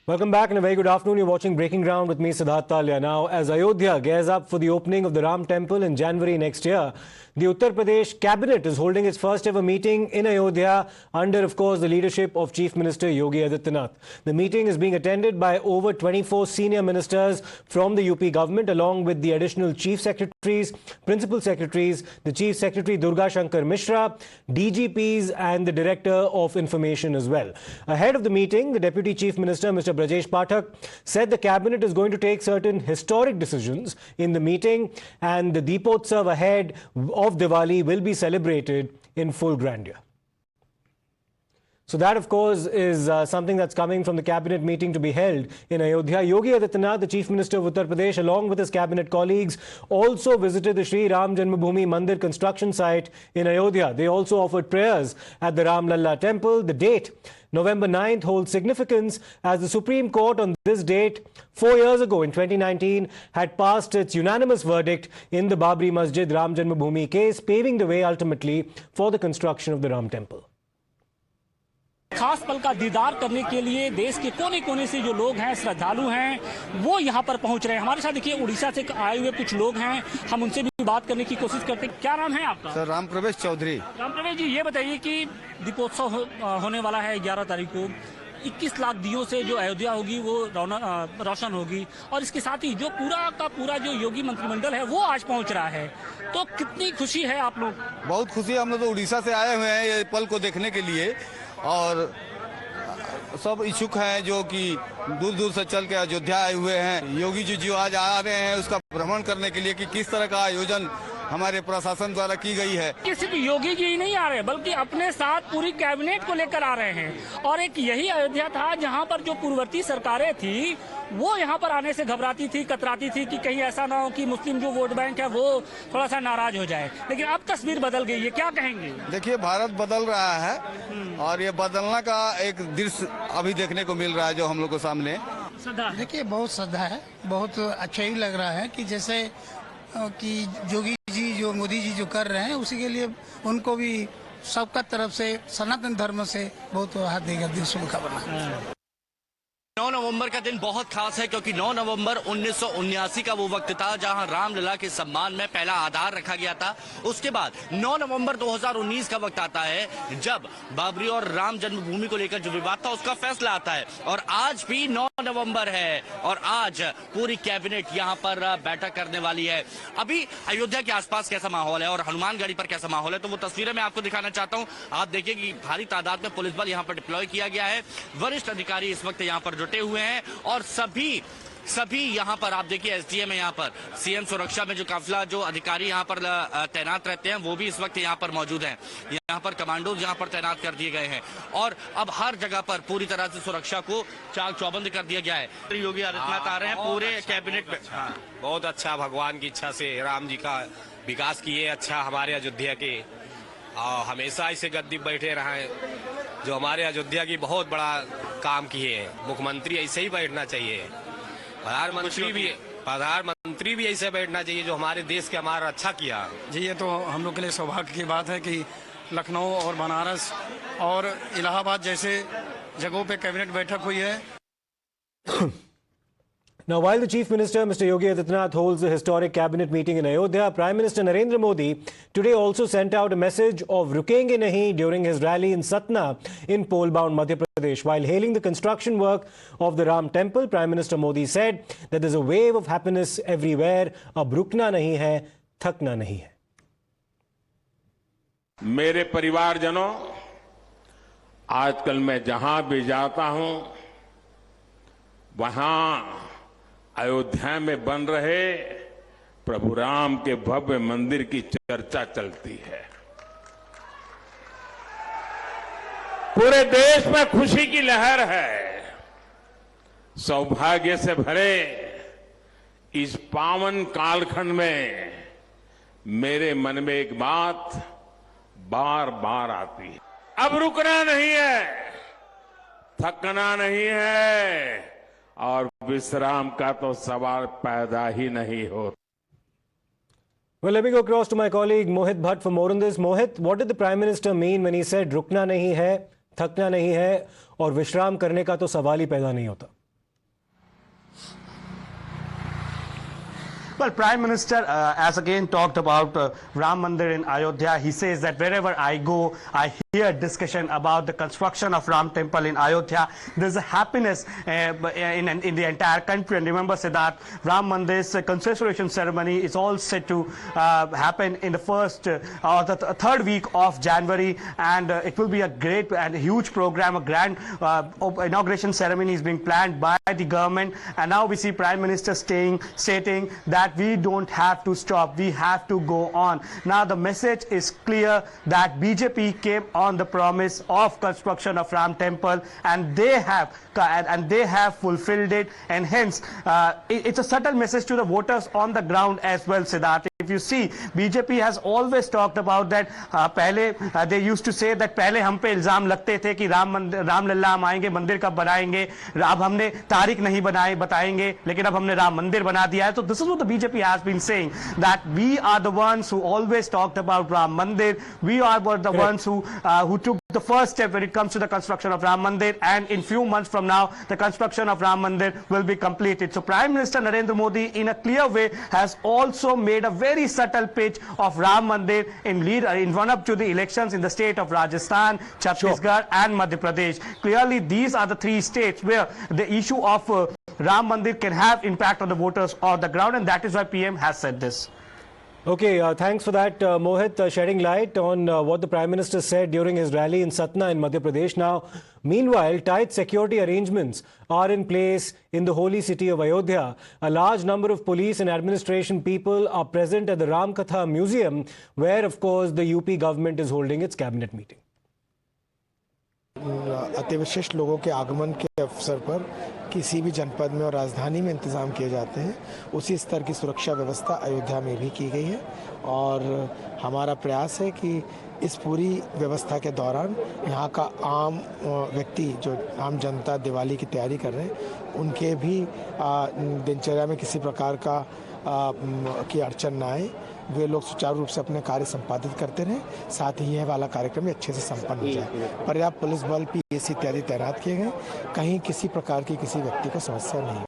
Welcome back and a very good afternoon. You're watching Breaking Ground with me, Siddharth Talia. Now, as Ayodhya gears up for the opening of the Ram Temple in January next year, the Uttar Pradesh cabinet is holding its first ever meeting in Ayodhya under, of course, the leadership of Chief Minister Yogi Adityanath. The meeting is being attended by over 24 senior ministers from the UP government, along with the additional chief secretaries, principal secretaries, the chief secretary Durga Shankar Mishra, DGPs and the director of information as well. Ahead of the meeting, the deputy chief minister, Mr. Brajesh Pathak, said the cabinet is going to take certain historic decisions in the meeting, and the Deepotsav ahead of Diwali will be celebrated in full grandeur. So that, of course, is something that's coming from the cabinet meeting to be held in Ayodhya. Yogi Adityanath, the Chief Minister of Uttar Pradesh, along with his cabinet colleagues, also visited the Sri Ram Janmabhoomi Mandir construction site in Ayodhya. They also offered prayers at the Ram Lalla temple. The date, November 9th, holds significance as the Supreme Court on this date 4 years ago in 2019 had passed its unanimous verdict in the Babri Masjid Ram Janmabhoomi case, paving the way ultimately for the construction of the Ram temple. खास पल का दीदार करने के लिए देश के कोने कोने से जो लोग हैं, श्रद्धालु हैं, वो यहाँ पर पहुँच रहे हैं। हमारे साथ देखिए उड़ीसा से आए हुए कुछ लोग हैं, हम उनसे भी बात करने की कोशिश करते हैं। क्या नाम है आपका? सर राम प्रवेश चौधरी। राम प्रवेश जी, ये बताइए कि दीपोत्सव होने वाला है 11 तारीख को। 21 लाख दियों से जो अयोध्या होगी वो रोशन होगी, और इसके साथ ही जो पूरा का पूरा जो योगी मंत्रिमंडल है वो आज पहुंच रहा है, तो कितनी खुशी है आप लोग? बहुत खुशी है। हम लोग तो उड़ीसा से आए हुए हैं ये पल को देखने के लिए, और सब इच्छुक हैं जो कि दूर दूर से चल के अयोध्या आए हुए हैं। योगी जी जो आज आ रहे हैं उसका भ्रमण करने के लिए कि किस तरह का आयोजन हमारे प्रशासन द्वारा की गई है। सिर्फ योगी जी ही नहीं आ रहे, बल्कि अपने साथ पूरी कैबिनेट को लेकर आ रहे हैं। और एक यही अयोध्या था जहां पर जो पूर्ववर्ती सरकारें थी वो यहां पर आने से घबराती थी, कतराती थी कि कहीं ऐसा ना हो कि मुस्लिम जो वोट बैंक है वो थोड़ा सा नाराज हो जाए। लेकिन अब तस्वीर बदल गई है, क्या कहेंगे? देखिए भारत बदल रहा है और ये बदलना का एक दृश्य अभी देखने को मिल रहा है जो हम लोग को सामने। देखिए बहुत श्रद्धा है, बहुत अच्छा ही लग रहा है कि जैसे कि योगी जी जो मोदी जी जो कर रहे हैं उसी के लिए उनको भी सबका तरफ से सनातन धर्म से बहुत हार्दिक हार्दिक शुभकामनाएं। 9 नवंबर का दिन बहुत खास है क्योंकि 9 नवंबर 1979 का वो वक्त था जहां रामलला के सम्मान में पहला आधार रखा गया था। उसके बाद 9 नवंबर 2019 का वक्त आता है जब बाबरी और राम जन्मभूमि को लेकर जो विवाद था उसका फैसला आता है, और आज भी 9 नवंबर है और आज पूरी कैबिनेट यहां पर बैठक करने वाली है। अभी अयोध्या के आसपास कैसा माहौल है और हनुमानगढ़ी पर कैसा माहौल है, तो वो तस्वीरें मैं आपको दिखाना चाहता हूं। आप देखिए कि भारी तादाद में पुलिस बल यहां पर डिप्लॉय किया गया है। वरिष्ठ अधिकारी इस वक्त यहां पर जुटे हुए हैं और सभी यहाँ पर आप देखिए एसडीएम है, यहाँ पर सीएम सुरक्षा में जो काफिला जो अधिकारी यहाँ पर तैनात रहते हैं वो भी इस वक्त यहाँ पर मौजूद हैं। यहाँ पर कमांडोज यहाँ पर तैनात कर दिए गए हैं और अब हर जगह पर पूरी तरह से सुरक्षा को चाक चौबंद कर दिया गया है। योगी आदित्यनाथ आ रहे हैं पूरे कैबिनेट में। बहुत अच्छा, भगवान की इच्छा से राम जी का विकास किए अच्छा हमारे अयोध्या के, और हमेशा ऐसे गद्दी बैठे रहे जो हमारे अयोध्या की बहुत बड़ा काम किए हैं। मुख्यमंत्री ऐसे ही बैठना चाहिए, प्रधानमंत्री भी ऐसे बैठना चाहिए जो हमारे देश के हमारा अच्छा किया। जी ये तो हम लोग के लिए सौभाग्य की बात है कि लखनऊ और बनारस और इलाहाबाद जैसे जगहों पे कैबिनेट बैठक हुई है। Now, while the Chief Minister, Mr. Yogi Adityanath, holds a historic cabinet meeting in Ayodhya, Prime Minister Narendra Modi today also sent out a message of "Rukenge nahi" during his rally in Satna in pole-bound Madhya Pradesh. While hailing the construction work of the Ram Temple, Prime Minister Modi said that there's a wave of happiness everywhere. Ab rukna nahi hai, thakna nahi hai. मेरे परिवारजनों, आजकल मैं जहां भी जाता हूं वहां अयोध्या में बन रहे प्रभु राम के भव्य मंदिर की चर्चा चलती है। पूरे देश में खुशी की लहर है। सौभाग्य से भरे इस पावन कालखंड में मेरे मन में एक बात बार बार आती है, अब रुकना नहीं है, थकना नहीं है और विश्राम का तो सवाल पैदा ही नहीं होता। Well, let me go across to my colleague Mohit Bhatt for more on this. Mohit, what did the Prime Minister mean when he said रुकना नहीं है, थकना नहीं है और विश्राम करने का तो सवाल ही पैदा नहीं होता? Well, Prime Minister has again talked about Ram Mandir in Ayodhya. He says that wherever I go, I hear discussion about the construction of Ram Temple in Ayodhya. There's a happiness in the entire country. And remember, Siddharth, Ram Mandir's consecration ceremony is all set to happen in the first or the third week of January, and it will be a great and huge program. A grand inauguration ceremony is being planned by the government, and now we see Prime Minister stating that we don't have to stop, we have to go on. Now the message is clear that BJP came on the promise of construction of Ram Temple, and they have fulfilled it, and hence it's a subtle message to the voters on the ground as well, Siddharth. If you see, BJP has always talked about that. पहले they used to say that पहले हम पे इल्जाम लगते थे कि रामलला हम आएंगे, मंदिर कब बनाएंगे, अब हमने तारीख नहीं बताएंगे, लेकिन अब हमने राम मंदिर बना दिया है. So this is what the BJP has been saying, that we are the ones who always talked about Ram Mandir. We are the ones who took the first step when it comes to the construction of Ram Mandir, and in few months from now the construction of Ram Mandir will be completed. So Prime Minister Narendra Modi in a clear way has also made a very subtle pitch of Ram Mandir in run up to the elections in the state of Rajasthan, Chhattisgarh and Madhya Pradesh. Clearly these are the three states where the issue of Ram Mandir can have impact on the voters on the ground, and that is why PM has said this. Okay, thanks for that, Mohit, shedding light on what the Prime Minister said during his rally in Satna in Madhya Pradesh. Now, meanwhile, tight security arrangements are in place in the holy city of Ayodhya. A large number of police and administration people are present at the Ram Katha Museum, where, of course, the UP government is holding its cabinet meeting. अतिविशिष्ट लोगों के आगमन के अवसर पर किसी भी जनपद में और राजधानी में इंतजाम किए जाते हैं, उसी स्तर की सुरक्षा व्यवस्था अयोध्या में भी की गई है. और हमारा प्रयास है कि इस पूरी व्यवस्था के दौरान यहाँ का आम व्यक्ति, जो आम जनता दिवाली की तैयारी कर रहे हैं, उनके भी दिनचर्या में किसी प्रकार की अड़चन ना आए, वे लोग सुचारू रूप से अपने कार्य संपादित करते रहें, साथ ही यह वाला कार्यक्रम अच्छे से संपन्न हो जाए. पर्याप्त पुलिस बल, पीएसी इत्यादि तैनात किए गए, कहीं किसी प्रकार की किसी व्यक्ति को समस्या नहीं